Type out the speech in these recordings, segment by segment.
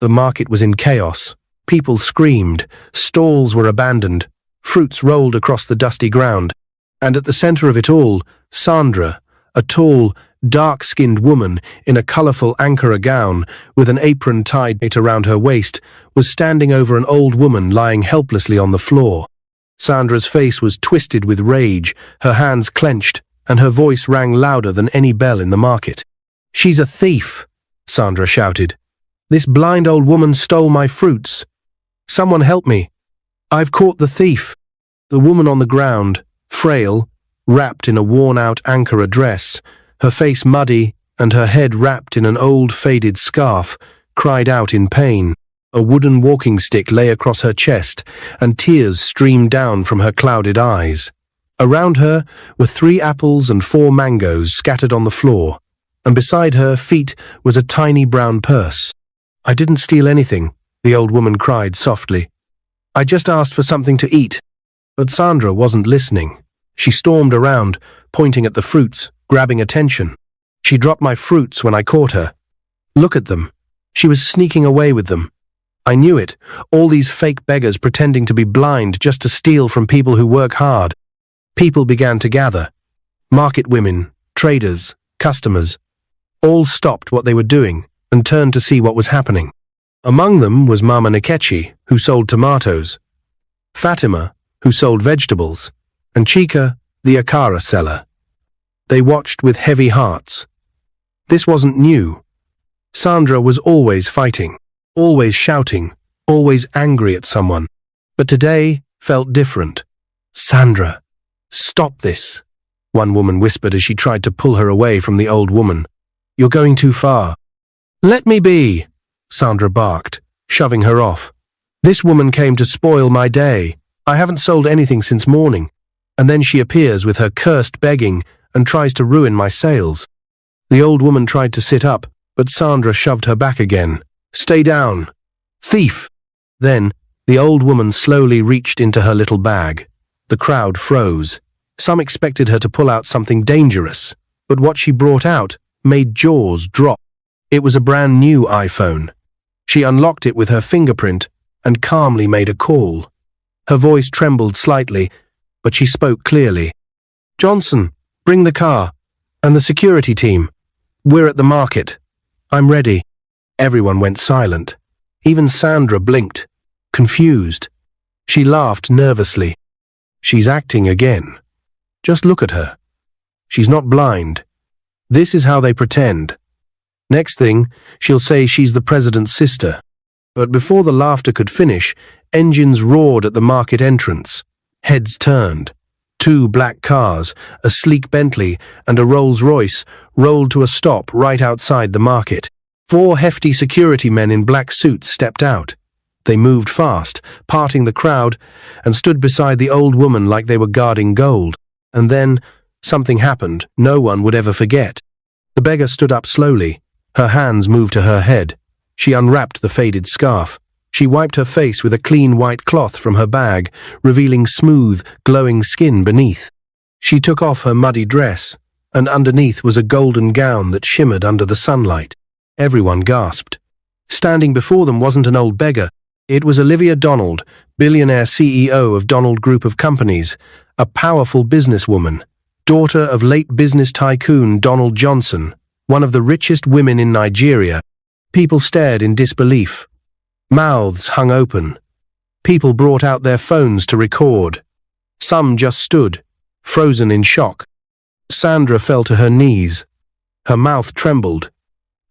The market was in chaos. People screamed, stalls were abandoned, fruits rolled across the dusty ground, and at the center of it all, Sandra, a tall, dark-skinned woman in a colorful Ankara gown with an apron tied around her waist, was standing over an old woman lying helplessly on the floor. Sandra's face was twisted with rage, her hands clenched, and her voice rang louder than any bell in the market. "She's a thief," Sandra shouted. "This blind old woman stole my fruits. Someone help me. I've caught the thief." The woman on the ground, frail, wrapped in a worn-out Ankara dress, her face muddy and her head wrapped in an old faded scarf, cried out in pain. A wooden walking stick lay across her chest, and tears streamed down from her clouded eyes. Around her were 3 apples and 4 mangoes scattered on the floor, and beside her feet was a tiny brown purse. "I didn't steal anything," the old woman cried softly. "I just asked for something to eat." But Sandra wasn't listening. She stormed around, pointing at the fruits, grabbing attention. "She dropped my fruits when I caught her. Look at them. She was sneaking away with them. I knew it, all these fake beggars pretending to be blind just to steal from people who work hard." People began to gather. Market women, traders, customers, all stopped what they were doing and turned to see what was happening. Among them was Mama Nkechi, who sold tomatoes, Fatima, who sold vegetables, and Chika, the Akara seller. They watched with heavy hearts. This wasn't new. Sandra was always fighting, always shouting, always angry at someone. But today felt different. "Sandra, stop this," one woman whispered as she tried to pull her away from the old woman. "You're going too far." "Let me be," Sandra barked, shoving her off. "This woman came to spoil my day. I haven't sold anything since morning." And then she appears with her cursed begging and tries to ruin my sales. The old woman tried to sit up, but Sandra shoved her back again. "Stay down. Thief!" Then, the old woman slowly reached into her little bag. The crowd froze. Some expected her to pull out something dangerous, but what she brought out made jaws drop. It was a brand new iPhone. She unlocked it with her fingerprint and calmly made a call. Her voice trembled slightly, but she spoke clearly. "Johnson, bring the car. And the security team. We're at the market. I'm ready." Everyone went silent. Even Sandra blinked, confused. She laughed nervously. "She's acting again. Just look at her. She's not blind. This is how they pretend. Next thing, she'll say she's the president's sister." But before the laughter could finish, engines roared at the market entrance. Heads turned. 2 black cars, a sleek Bentley and a Rolls-Royce, rolled to a stop right outside the market. 4 hefty security men in black suits stepped out. They moved fast, parting the crowd, and stood beside the old woman like they were guarding gold. And then, something happened no one would ever forget. The beggar stood up slowly. Her hands moved to her head. She unwrapped the faded scarf. She wiped her face with a clean white cloth from her bag, revealing smooth, glowing skin beneath. She took off her muddy dress, and underneath was a golden gown that shimmered under the sunlight. Everyone gasped. Standing before them wasn't an old beggar. It was Olivia Donald, billionaire CEO of Donald Group of Companies, a powerful businesswoman, daughter of late business tycoon Donald Johnson, one of the richest women in Nigeria. People stared in disbelief. Mouths hung open. People brought out their phones to record. Some just stood, frozen in shock. Sandra fell to her knees. Her mouth trembled.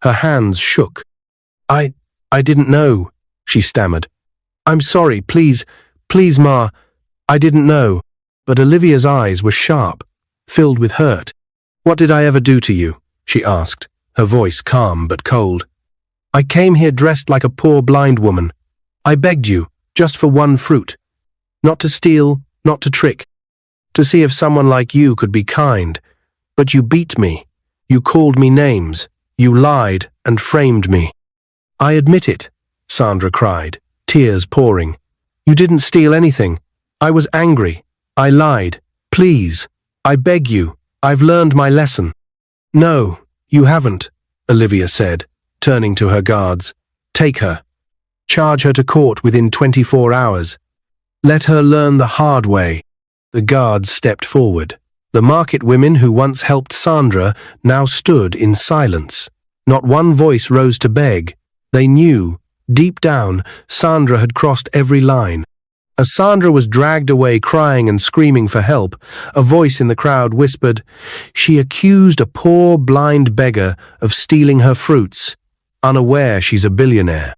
Her hands shook. I didn't know," she stammered. "I'm sorry, please, Ma, I didn't know." But Olivia's eyes were sharp, filled with hurt. "What did I ever do to you?" she asked, her voice calm but cold. "I came here dressed like a poor blind woman. I begged you, just for one fruit. Not to steal, not to trick. To see if someone like you could be kind. But you beat me. You called me names. You lied and framed me." "I admit it," Sandra cried, tears pouring. "You didn't steal anything. I was angry. I lied. Please, I beg you. I've learned my lesson." "No, you haven't," Olivia said, turning to her guards. "Take her. Charge her to court within 24 hours. Let her learn the hard way. The guards stepped forward. The market women who once helped Sandra now stood in silence. Not one voice rose to beg. They knew, deep down, Sandra had crossed every line. As Sandra was dragged away crying and screaming for help, a voice in the crowd whispered, "She accused a poor blind beggar of stealing her fruits, unaware she's a billionaire."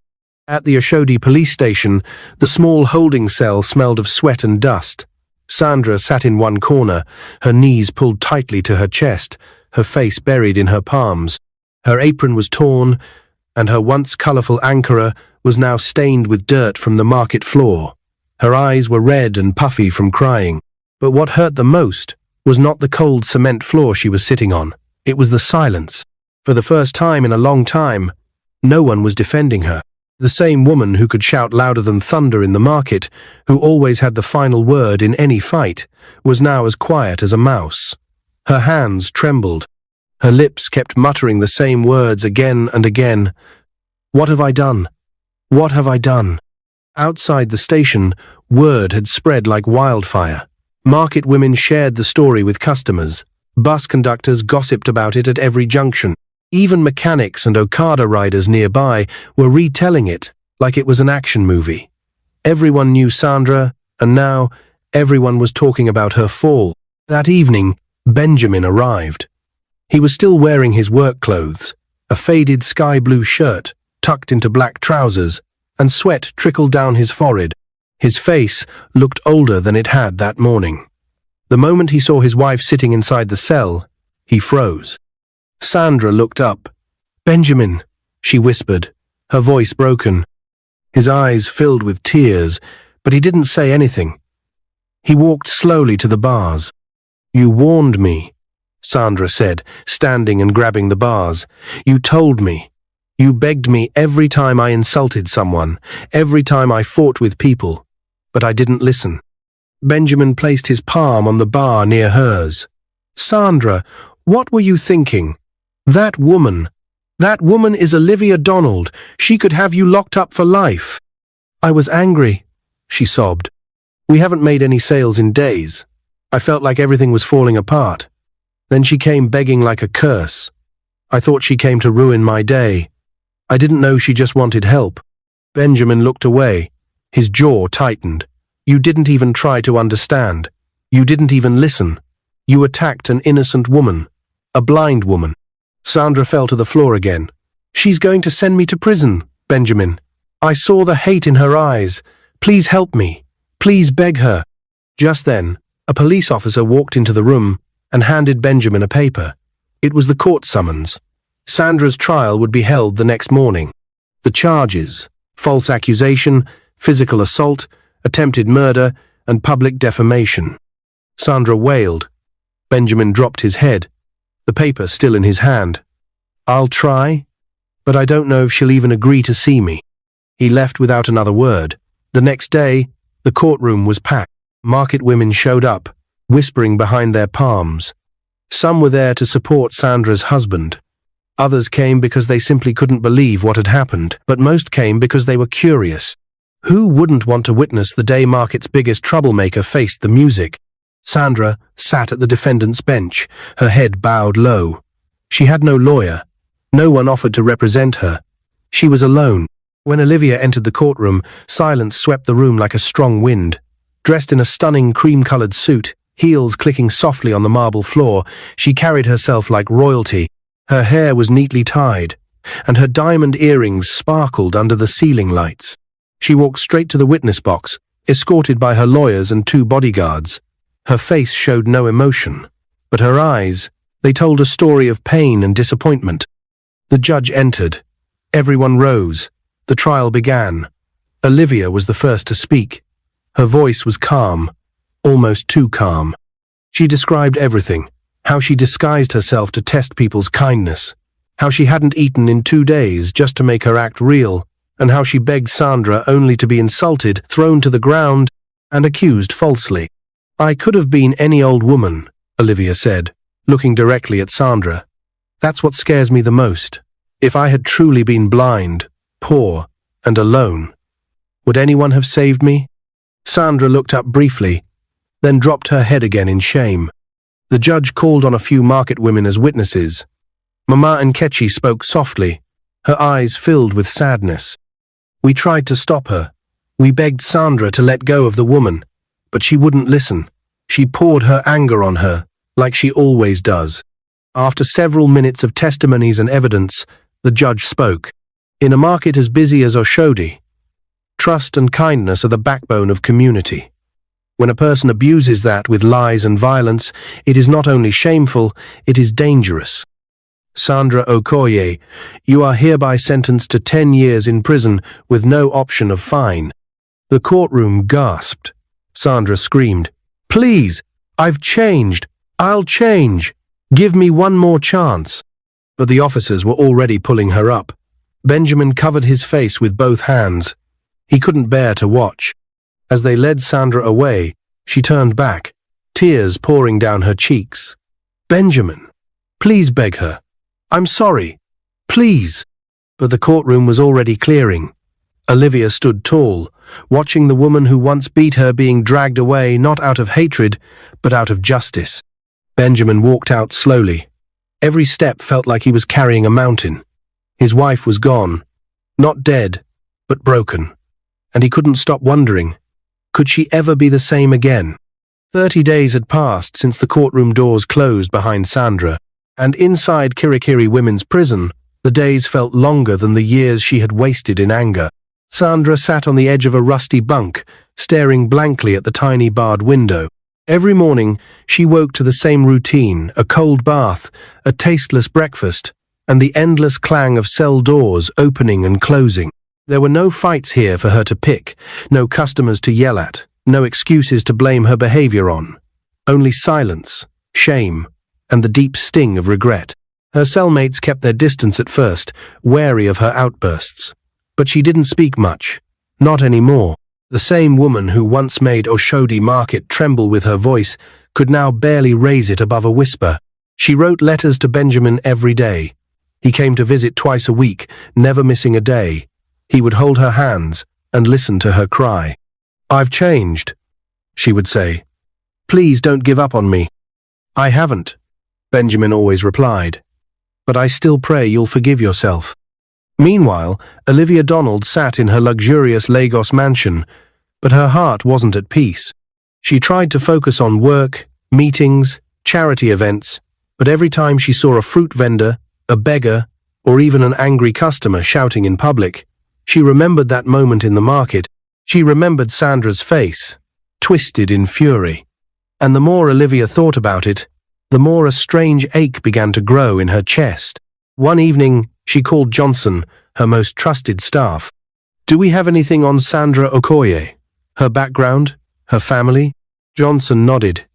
At the Oshodi police station, the small holding cell smelled of sweat and dust. Sandra sat in one corner, her knees pulled tightly to her chest, her face buried in her palms. Her apron was torn, and her once colourful ankara was now stained with dirt from the market floor. Her eyes were red and puffy from crying. But what hurt the most was not the cold cement floor she was sitting on. It was the silence. For the first time in a long time, no one was defending her. The same woman who could shout louder than thunder in the market, who always had the final word in any fight, was now as quiet as a mouse. Her hands trembled. Her lips kept muttering the same words again and again. "What have I done? What have I done?" Outside the station, word had spread like wildfire. Market women shared the story with customers. Bus conductors gossiped about it at every junction. Even mechanics and Okada riders nearby were retelling it like it was an action movie. Everyone knew Sandra, and now everyone was talking about her fall. That evening, Benjamin arrived. He was still wearing his work clothes, a faded sky blue shirt tucked into black trousers, and sweat trickled down his forehead. His face looked older than it had that morning. The moment he saw his wife sitting inside the cell, he froze. Sandra looked up. "Benjamin," she whispered, her voice broken. His eyes filled with tears, but he didn't say anything. He walked slowly to the bars. "You warned me," Sandra said, standing and grabbing the bars. "You told me. You begged me every time I insulted someone, every time I fought with people, but I didn't listen." Benjamin placed his palm on the bar near hers. "Sandra, what were you thinking? That woman is Olivia Donald. She could have you locked up for life." "I was angry," she sobbed. "We haven't made any sales in days. I felt like everything was falling apart. Then she came begging like a curse. I thought she came to ruin my day. I didn't know she just wanted help." Benjamin looked away. His jaw tightened. "You didn't even try to understand. You didn't even listen. You attacked an innocent woman, a blind woman." Sandra fell to the floor again. "She's going to send me to prison, Benjamin. I saw the hate in her eyes. Please help me. Please beg her." Just then, a police officer walked into the room and handed Benjamin a paper. It was the court summons. Sandra's trial would be held the next morning. The charges: false accusation, physical assault, attempted murder, and public defamation. Sandra wailed. Benjamin dropped his head, the paper still in his hand. "I'll try, but I don't know if she'll even agree to see me." He left without another word. The next day, the courtroom was packed. Market women showed up, whispering behind their palms. Some were there to support Sandra's husband. Others came because they simply couldn't believe what had happened, but most came because they were curious. Who wouldn't want to witness the day market's biggest troublemaker faced the music? Sandra sat at the defendant's bench, her head bowed low. She had no lawyer. No one offered to represent her. She was alone. When Olivia entered the courtroom, silence swept the room like a strong wind. Dressed in a stunning cream-colored suit, heels clicking softly on the marble floor, she carried herself like royalty. Her hair was neatly tied, and her diamond earrings sparkled under the ceiling lights. She walked straight to the witness box, escorted by her lawyers and 2 bodyguards. Her face showed no emotion, but her eyes, they told a story of pain and disappointment. The judge entered. Everyone rose. The trial began. Olivia was the first to speak. Her voice was calm, almost too calm. She described everything: how she disguised herself to test people's kindness, how she hadn't eaten in 2 days just to make her act real, and how she begged Sandra only to be insulted, thrown to the ground, and accused falsely. "I could have been any old woman," Olivia said, looking directly at Sandra. "That's what scares me the most. If I had truly been blind, poor, and alone, Would anyone have saved me? Sandra looked up briefly, then dropped her head again in shame. The judge called on a few market women as witnesses. Mama Nkechi spoke softly, her eyes filled with sadness. We tried to stop her. We begged Sandra to let go of the woman, but she wouldn't listen. She poured her anger on her, like she always does. After several minutes of testimonies and evidence, the judge spoke. In a market as busy as Oshodi, trust and kindness are the backbone of community. When a person abuses that with lies and violence, it is not only shameful, it is dangerous. Sandra Okoye, you are hereby sentenced to 10 years in prison with no option of fine. The courtroom gasped. Sandra screamed, "Please, I've changed. I'll change. Give me one more chance." But the officers were already pulling her up. Benjamin covered his face with both hands. He couldn't bear to watch. As they led Sandra away, she turned back, tears pouring down her cheeks. "Benjamin, please," begged her. "I'm sorry. Please." But the courtroom was already clearing. Olivia stood tall, watching the woman who once beat her being dragged away not out of hatred, but out of justice. Benjamin walked out slowly. Every step felt like he was carrying a mountain. His wife was gone, not dead, but broken. And he couldn't stop wondering, could she ever be the same again? 30 days had passed since the courtroom doors closed behind Sandra, and inside Kirikiri Women's Prison, the days felt longer than the years she had wasted in anger. Sandra sat on the edge of a rusty bunk, staring blankly at the tiny barred window. Every morning, she woke to the same routine, a cold bath, a tasteless breakfast, and the endless clang of cell doors opening and closing. There were no fights here for her to pick, no customers to yell at, no excuses to blame her behavior on. Only silence, shame, and the deep sting of regret. Her cellmates kept their distance at first, wary of her outbursts. But she didn't speak much. Not anymore. The same woman who once made Oshodi Market tremble with her voice could now barely raise it above a whisper. She wrote letters to Benjamin every day. He came to visit twice a week, never missing a day. He would hold her hands and listen to her cry. "I've changed," she would say. "Please don't give up on me." "I haven't," Benjamin always replied. "But I still pray you'll forgive yourself." Meanwhile, Olivia Donald sat in her luxurious Lagos mansion, but her heart wasn't at peace. She tried to focus on work, meetings, charity events, but every time she saw a fruit vendor, a beggar, or even an angry customer shouting in public, she remembered that moment in the market. She remembered Sandra's face, twisted in fury. And the more Olivia thought about it, the more a strange ache began to grow in her chest. One evening, she called Johnson, her most trusted staff. "Do we have anything on Sandra Okoye? Her background? Her family?" Johnson nodded.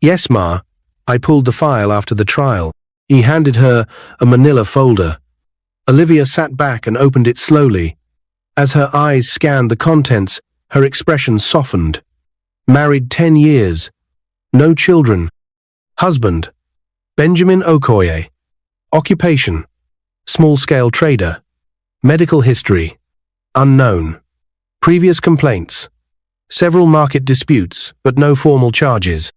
"Yes, Ma. I pulled the file after the trial." He handed her a manila folder. Olivia sat back and opened it slowly. As her eyes scanned the contents, her expression softened. Married 10 years. No children. Husband, Benjamin Okoye. Occupation, small-scale trader. Medical history, unknown. Previous complaints, several market disputes, but no formal charges.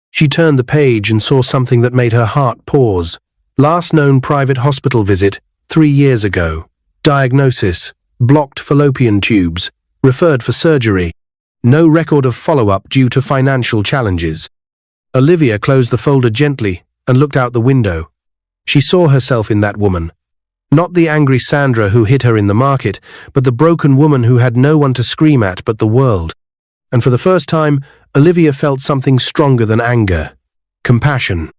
She turned the page and saw something that made her heart pause. Last known private hospital visit, 3 years ago. Diagnosis, blocked fallopian tubes, referred for surgery. No record of follow-up due to financial challenges. Olivia closed the folder gently and looked out the window. She saw herself in that woman. Not the angry Sandra who hit her in the market, but the broken woman who had no one to scream at but the world. And for the first time, Olivia felt something stronger than anger. Compassion.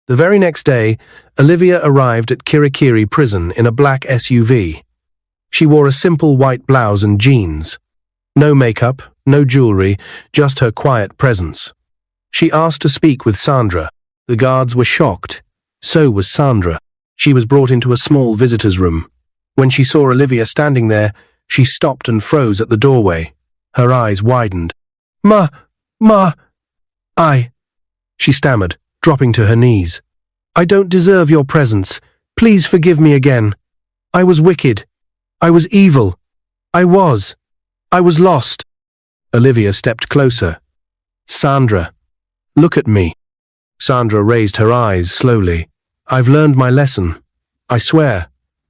The very next day, Olivia arrived at Kirikiri Prison in a black SUV. She wore a simple white blouse and jeans. No makeup, no jewelry, just her quiet presence. She asked to speak with Sandra. The guards were shocked. So was Sandra. She was brought into a small visitor's room. When she saw Olivia standing there, she stopped and froze at the doorway. Her eyes widened. Ma, she stammered, dropping to her knees. "I don't deserve your presence. Please forgive me again. I was wicked. I was evil. I was." I was lost. Olivia stepped closer. Sandra, look at me. Sandra raised her eyes slowly. I've learned my lesson. I swear.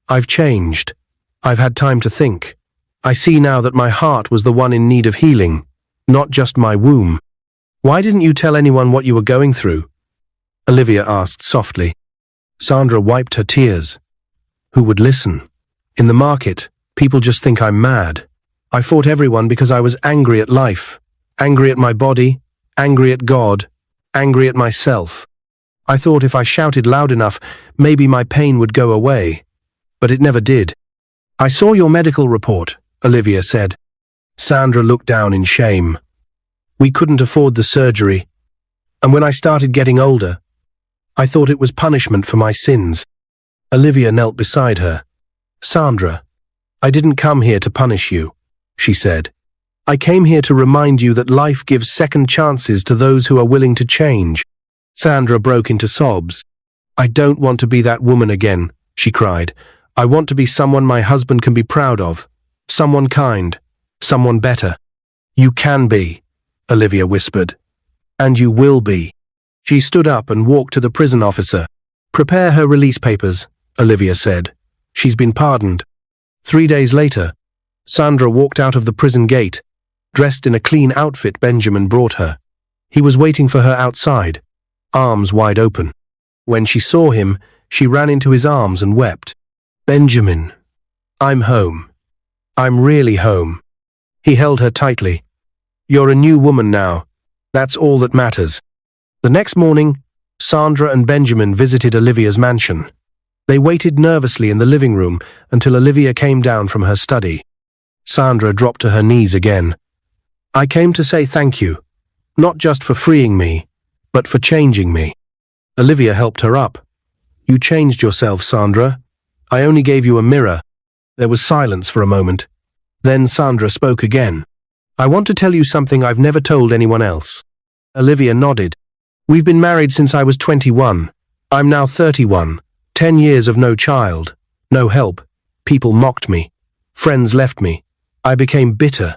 I've changed. I've had time to think. I see now that my heart was the one in need of healing, not just my womb. Why didn't you tell anyone what you were going through? Olivia asked softly. Sandra wiped her tears. Who would listen? In the market, people just think I'm mad. I fought everyone because I was angry at life, angry at my body, angry at God, angry at myself. I thought if I shouted loud enough, maybe my pain would go away. But it never did. I saw your medical report, Olivia said. Sandra looked down in shame. We couldn't afford the surgery. And when I started getting older, I thought it was punishment for my sins. Olivia knelt beside her. Sandra, I didn't come here to punish you, she said. I came here to remind you that life gives second chances to those who are willing to change. Sandra broke into sobs. I don't want to be that woman again, she cried. I want to be someone my husband can be proud of. Someone kind. Someone better. You can be, Olivia whispered. And you will be. She stood up and walked to the prison officer. Prepare her release papers, Olivia said. She's been pardoned. 3 days later, Sandra walked out of the prison gate, dressed in a clean outfit Benjamin brought her. He was waiting for her outside, arms wide open. When she saw him, she ran into his arms and wept. Benjamin, I'm home. I'm really home. He held her tightly. You're a new woman now. That's all that matters. The next morning, Sandra and Benjamin visited Olivia's mansion. They waited nervously in the living room until Olivia came down from her study. Sandra dropped to her knees again. I came to say thank you, not just for freeing me, but for changing me. Olivia helped her up. You changed yourself, Sandra. I only gave you a mirror. There was silence for a moment. Then Sandra spoke again. I want to tell you something I've never told anyone else. Olivia nodded. We've been married since I was 21. I'm now 31. 10 years of no child, no help. People mocked me. Friends left me. I became bitter.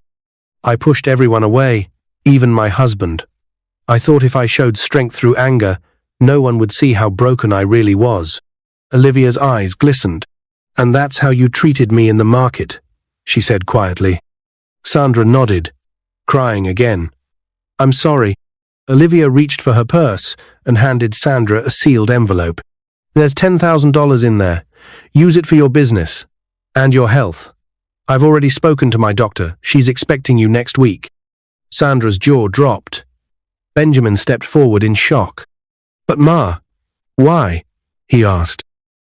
I pushed everyone away, even my husband. I thought if I showed strength through anger, no one would see how broken I really was. Olivia's eyes glistened. And that's how you treated me in the market, she said quietly. Sandra nodded, crying again. I'm sorry. Olivia reached for her purse and handed Sandra a sealed envelope. There's $10,000 in there. Use it for your business and your health. I've already spoken to my doctor. She's expecting you next week. Sandra's jaw dropped. Benjamin stepped forward in shock. But Ma, why? He asked.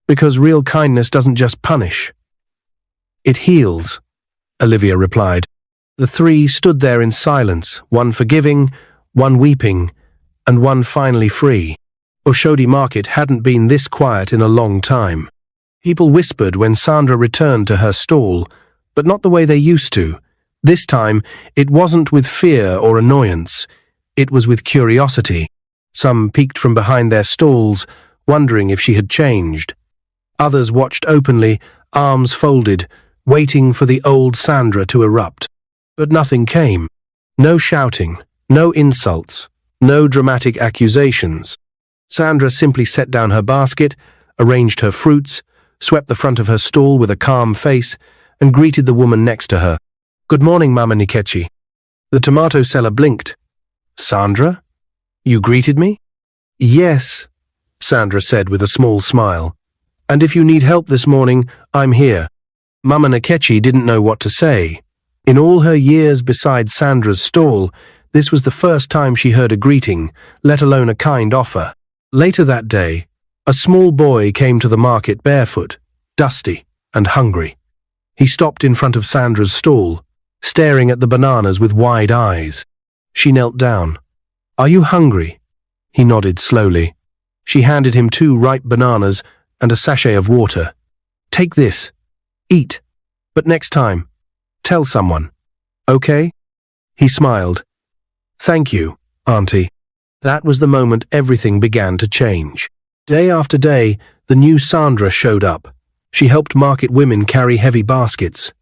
Because real kindness doesn't just punish. It heals, Olivia replied. The three stood there in silence, one forgiving, one weeping, and one finally free. Oshodi Market hadn't been this quiet in a long time. People whispered when Sandra returned to her stall, but not the way they used to. This time, it wasn't with fear or annoyance. It was with curiosity. Some peeked from behind their stalls, wondering if she had changed. Others watched openly, arms folded, waiting for the old Sandra to erupt. But nothing came. No shouting, no insults, no dramatic accusations. Sandra simply set down her basket, arranged her fruits, swept the front of her stall with a calm face, and greeted the woman next to her. Good morning, Mama Nikechi. The tomato seller blinked. Sandra? You greeted me? Yes, Sandra said with a small smile. And if you need help this morning, I'm here. Mama Nikechi didn't know what to say. In all her years beside Sandra's stall, this was the first time she heard a greeting, let alone a kind offer. Later that day, a small boy came to the market barefoot, dusty and hungry. He stopped in front of Sandra's stall, staring at the bananas with wide eyes. She knelt down. Are you hungry? He nodded slowly. She handed him 2 ripe bananas and a sachet of water. Take this. Eat. But next time, tell someone. Okay? He smiled. Thank you, Auntie. That was the moment everything began to change. Day after day, the new Sandra showed up. She helped market women carry heavy baskets.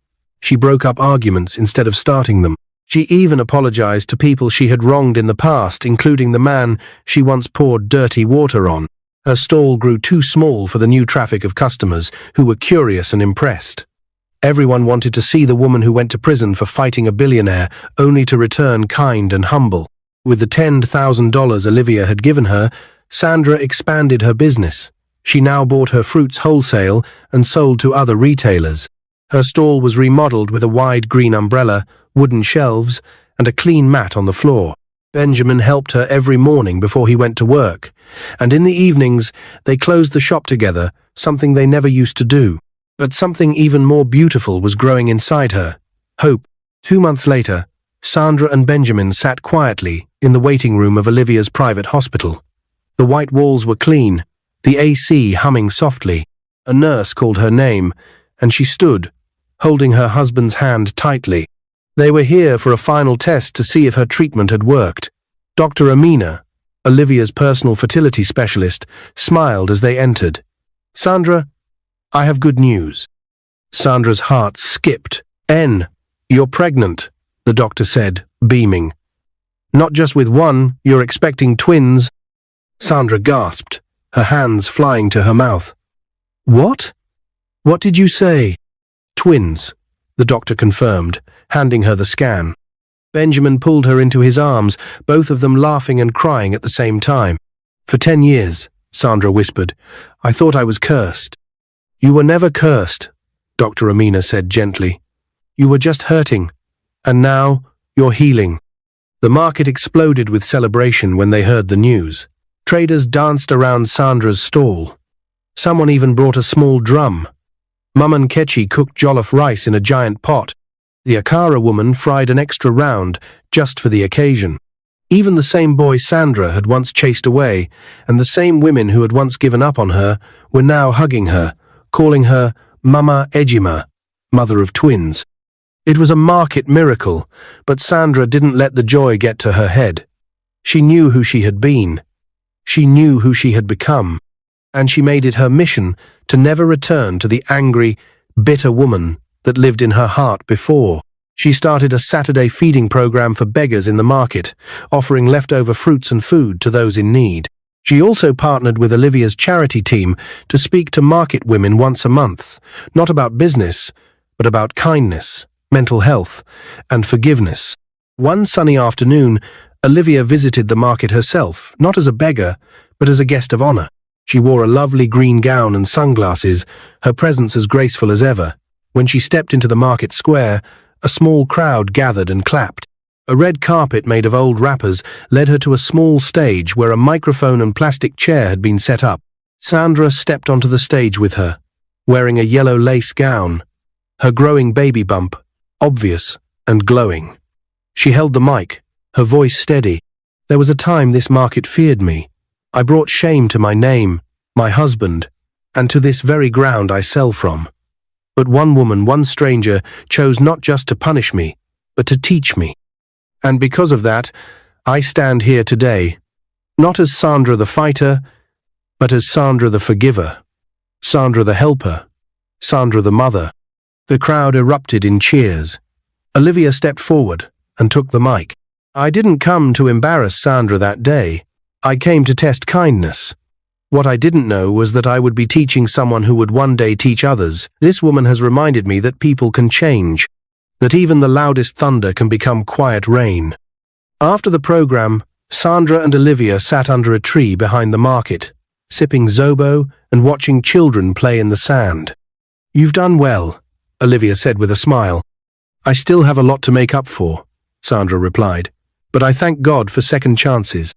She broke up arguments instead of starting them. She even apologized to people she had wronged in the past, including the man she once poured dirty water on. Her stall grew too small for the new traffic of customers who were curious and impressed. Everyone wanted to see the woman who went to prison for fighting a billionaire, only to return kind and humble. With the $10,000 Olivia had given her, Sandra expanded her business. She now bought her fruits wholesale and sold to other retailers. Her stall was remodeled with a wide green umbrella, wooden shelves, and a clean mat on the floor. Benjamin helped her every morning before he went to work, and in the evenings they closed the shop together, something they never used to do. But something even more beautiful was growing inside her: hope. 2 months later, Sandra and Benjamin sat quietly in the waiting room of Olivia's private hospital. The white walls were clean, the AC humming softly. A nurse called her name, and she stood, holding her husband's hand tightly. They were here for a final test to see if her treatment had worked. Dr. Amina, Olivia's personal fertility specialist, smiled as they entered. "Sandra, I have good news." Sandra's heart skipped. You're pregnant," the doctor said, beaming. "Not just with one, you're expecting twins." Sandra gasped, her hands flying to her mouth. "What? What did you say?" "Twins," the doctor confirmed, handing her the scan. Benjamin pulled her into his arms, both of them laughing and crying at the same time. "For 10 years, Sandra whispered, "I thought I was cursed." "You were never cursed," Dr. Amina said gently. "You were just hurting, and now you're healing." The market exploded with celebration when they heard the news. Traders danced around Sandra's stall. Someone even brought a small drum. Mum Kechi cooked jollof rice in a giant pot. The Akara woman fried an extra round just for the occasion. Even the same boy Sandra had once chased away, and the same women who had once given up on her, were now hugging her, calling her Mama Ejima, mother of twins. It was a market miracle, but Sandra didn't let the joy get to her head. She knew who she had been. She knew who she had become, and she made it her mission to never return to the angry, bitter woman that lived in her heart before. She started a Saturday feeding program for beggars in the market, offering leftover fruits and food to those in need. She also partnered with Olivia's charity team to speak to market women once a month, not about business, but about kindness, mental health, and forgiveness. One sunny afternoon, Olivia visited the market herself, not as a beggar, but as a guest of honor. She wore a lovely green gown and sunglasses, her presence as graceful as ever. When she stepped into the market square, a small crowd gathered and clapped. A red carpet made of old wrappers led her to a small stage where a microphone and plastic chair had been set up. Sandra stepped onto the stage with her, wearing a yellow lace gown, her growing baby bump obvious and glowing. She held the mic, her voice steady. "There was a time this market feared me. I brought shame to my name, my husband, and to this very ground I sell from. But one woman, one stranger, chose not just to punish me, but to teach me. And because of that, I stand here today, not as Sandra the fighter, but as Sandra the forgiver, Sandra the helper, Sandra the mother." The crowd erupted in cheers. Olivia stepped forward and took the mic. "I didn't come to embarrass Sandra that day. I came to test kindness. What I didn't know was that I would be teaching someone who would one day teach others. This woman has reminded me that people can change, that even the loudest thunder can become quiet rain." After the program, Sandra and Olivia sat under a tree behind the market, sipping Zobo and watching children play in the sand. "You've done well," Olivia said with a smile. "I still have a lot to make up for," Sandra replied, "but I thank God for second chances."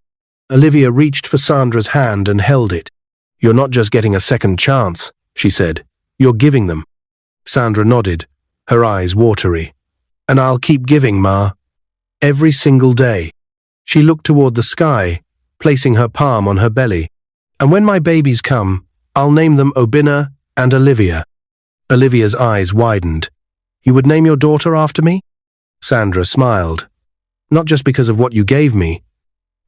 Olivia reached for Sandra's hand and held it. "You're not just getting a second chance," she said. "You're giving them." Sandra nodded, her eyes watery. "And I'll keep giving, Ma. Every single day." She looked toward the sky, placing her palm on her belly. "And when my babies come, I'll name them Obina and Olivia." Olivia's eyes widened. "You would name your daughter after me?" Sandra smiled. "Not just because of what you gave me,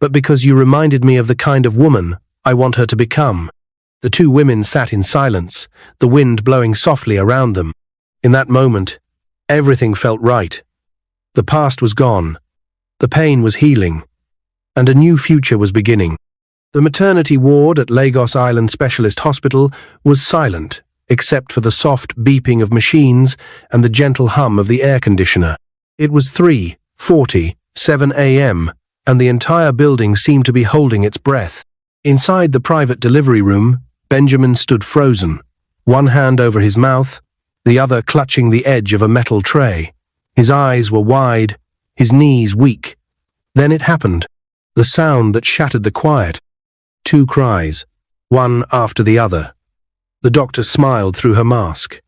but because you reminded me of the kind of woman I want her to become." The two women sat in silence, the wind blowing softly around them. In that moment, Everything felt right. The past was gone. The pain was healing. And a new future was beginning. The maternity ward at Lagos Island Specialist Hospital was silent, except for the soft beeping of machines and the gentle hum of the air conditioner. It was 3:47 a.m., and the entire building seemed to be holding its breath. Inside the private delivery room, Benjamin stood frozen, one hand over his mouth, the other clutching the edge of a metal tray. His eyes were wide, his knees weak. Then it happened, the sound that shattered the quiet. 2 cries, one after the other. The doctor smiled through her mask.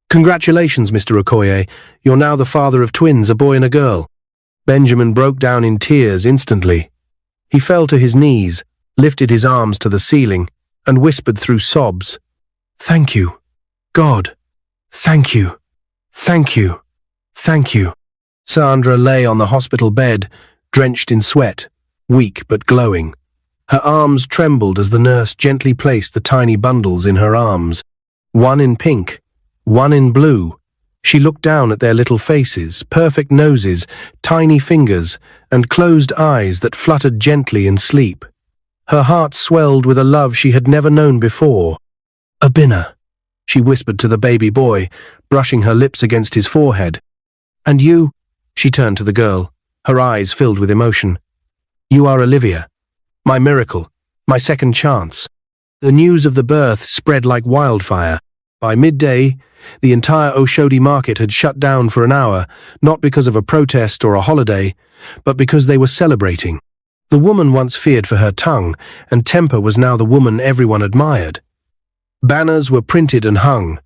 "Congratulations, Mr. Okoye. You're now the father of twins, a boy and a girl." Benjamin broke down in tears instantly. He fell to his knees, lifted his arms to the ceiling, and whispered through sobs, "Thank you, God. Thank you. Thank you. Thank you." Sandra lay on the hospital bed, drenched in sweat, weak but glowing. Her arms trembled as the nurse gently placed the tiny bundles in her arms, one in pink, one in blue. She looked down at their little faces, perfect noses, tiny fingers, and closed eyes that fluttered gently in sleep. Her heart swelled with a love she had never known before. "Obinna," she whispered to the baby boy, brushing her lips against his forehead. "And you?" She turned to the girl, her eyes filled with emotion. "You are Olivia. My miracle, my second chance." The news of the birth spread like wildfire. By midday, the entire Oshodi market had shut down for an hour, not because of a protest or a holiday, but because they were celebrating. The woman once feared for her tongue and temper was now the woman everyone admired. Banners were printed and hung.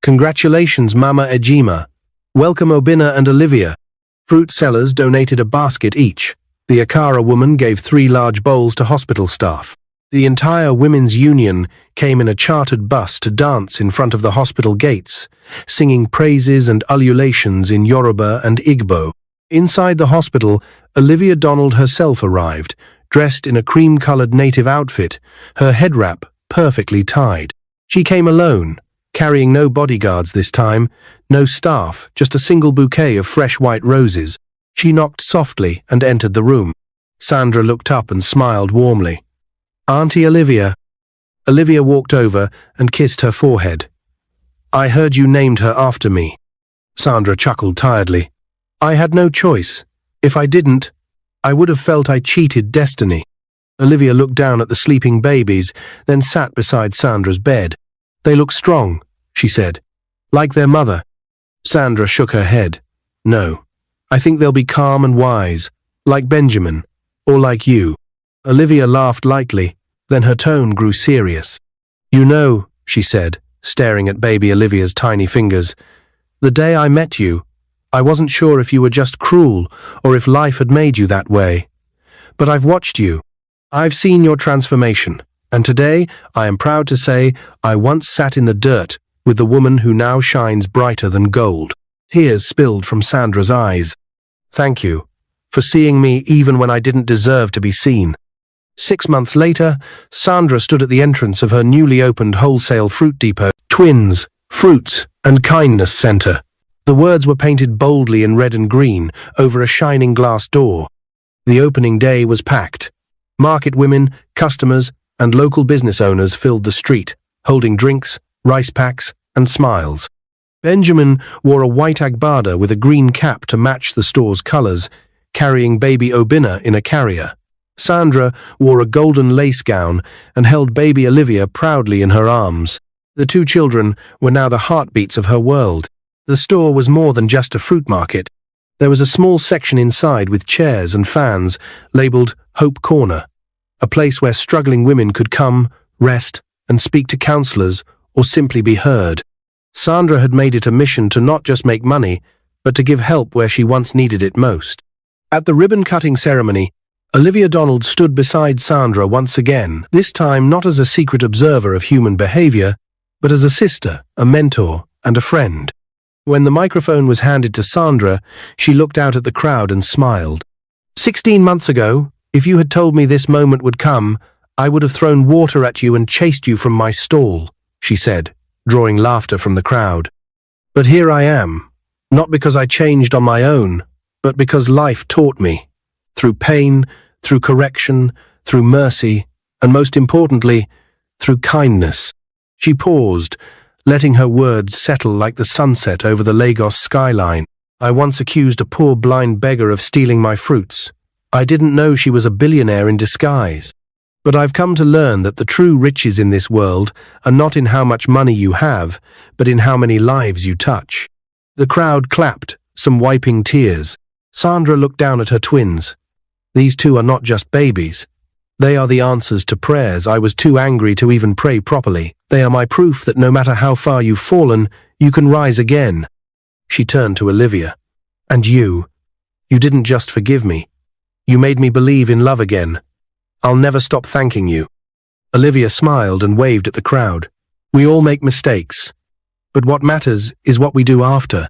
"Congratulations, Mama Ejima. Welcome Obinna and Olivia." Fruit sellers donated a basket each. The Akara woman gave 3 large bowls to hospital staff. The entire women's union came in a chartered bus to dance in front of the hospital gates, singing praises and ululations in Yoruba and Igbo. Inside the hospital, Olivia Donald herself arrived, dressed in a cream-colored native outfit, her head wrap perfectly tied. She came alone, carrying no bodyguards this time, no staff, just a single bouquet of fresh white roses. She knocked softly and entered the room. Sandra looked up and smiled warmly. "Auntie Olivia." Olivia walked over and kissed her forehead. "I heard you named her after me." Sandra chuckled tiredly. "I had no choice. If I didn't, I would have felt I cheated destiny." Olivia looked down at the sleeping babies, then sat beside Sandra's bed. "They look strong," she said. "Like their mother." Sandra shook her head. "No. I think they'll be calm and wise, like Benjamin, or like you." Olivia laughed lightly, then her tone grew serious. "You know," she said, staring at baby Olivia's tiny fingers, "the day I met you, I wasn't sure if you were just cruel or if life had made you that way. But I've watched you. I've seen your transformation, and today I am proud to say I once sat in the dirt with the woman who now shines brighter than gold." Tears spilled from Sandra's eyes. "Thank you for seeing me even when I didn't deserve to be seen." 6 months later, Sandra stood at the entrance of her newly opened wholesale fruit depot, Twins, Fruits, and Kindness Center. The words were painted boldly in red and green over a shining glass door. The opening day was packed. Market women, customers, and local business owners filled the street, holding drinks, rice packs, and smiles. Benjamin wore a white agbada with a green cap to match the store's colors, carrying baby Obinna in a carrier. Sandra wore a golden lace gown and held baby Olivia proudly in her arms. The 2 children were now the heartbeats of her world. The store was more than just a fruit market. There was a small section inside with chairs and fans labeled Hope Corner, a place where struggling women could come, rest, and speak to counselors or simply be heard. Sandra had made it a mission to not just make money, but to give help where she once needed it most. At the ribbon-cutting ceremony, Olivia Donald stood beside Sandra once again, this time not as a secret observer of human behavior, but as a sister, a mentor, and a friend. When the microphone was handed to Sandra, she looked out at the crowd and smiled. 16 months ago, if you had told me this moment would come, I would have thrown water at you and chased you from my stall," she said, drawing laughter from the crowd. "But here I am, Not because I changed on my own, but because life taught me. Through pain, through correction, through mercy, and most importantly, through kindness. She paused, letting her words settle like the sunset over the Lagos skyline. I once accused a poor blind beggar of stealing my fruits. I didn't know she was a billionaire in disguise. But I've come to learn that the true riches in this world are not in how much money you have, but in how many lives you touch. The crowd clapped, some wiping tears. Sandra looked down at her twins. These two are not just babies. They are the answers to prayers I was too angry to even pray properly. They are my proof that no matter how far you've fallen, you can rise again. She turned to Olivia. And you didn't just forgive me. You made me believe in love again. I'll never stop thanking you. Olivia smiled and waved at the crowd. We all make mistakes. But what matters is what we do after.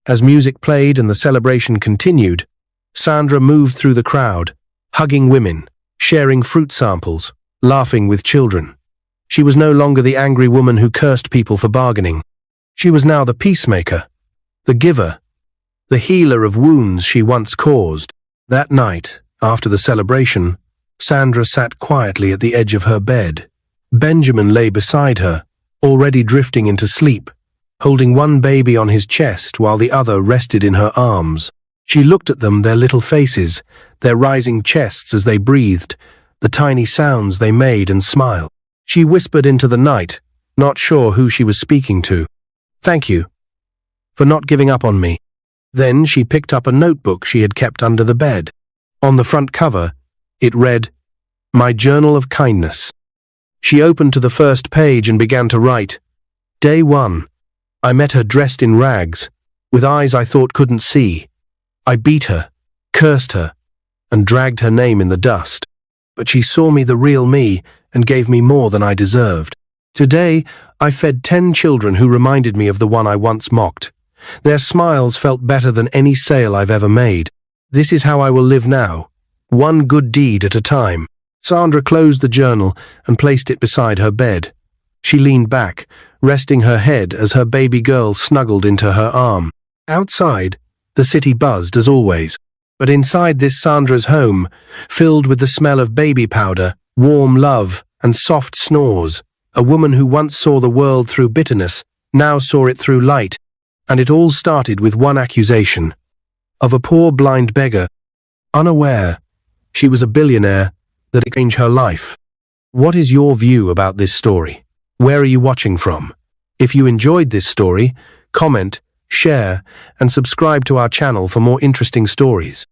As music played and the celebration continued, Sandra moved through the crowd, hugging women, sharing fruit samples, laughing with children. She was no longer the angry woman who cursed people for bargaining. She was now the peacemaker, the giver, the healer of wounds she once caused. That night, after the celebration, Sandra sat quietly at the edge of her bed. Benjamin lay beside her, already drifting into sleep, holding one baby on his chest while the other rested in her arms. She looked at them, their little faces, their rising chests as they breathed, the tiny sounds they made, and smiled. She whispered into the night, not sure who she was speaking to. Thank you for not giving up on me. Then she picked up a notebook she had kept under the bed. On the front cover, it read, My Journal of Kindness. She opened to the first page and began to write. Day 1. I met her dressed in rags, with eyes I thought couldn't see. I beat her, cursed her, and dragged her name in the dust. But she saw me, the real me, and gave me more than I deserved. Today, I fed 10 children who reminded me of the one I once mocked. Their smiles felt better than any sale I've ever made. This is how I will live now, one good deed at a time. Sandra closed the journal and placed it beside her bed. She leaned back, resting her head as her baby girl snuggled into her arm. Outside, the city buzzed as always. But inside this Sandra's home, filled with the smell of baby powder, warm love, and soft snores, a woman who once saw the world through bitterness now saw it through light. And it all started with one accusation, of a poor blind beggar, unaware she was a billionaire, that changed her life. What is your view about this story? Where are you watching from? If you enjoyed this story, comment, share, and subscribe to our channel for more interesting stories.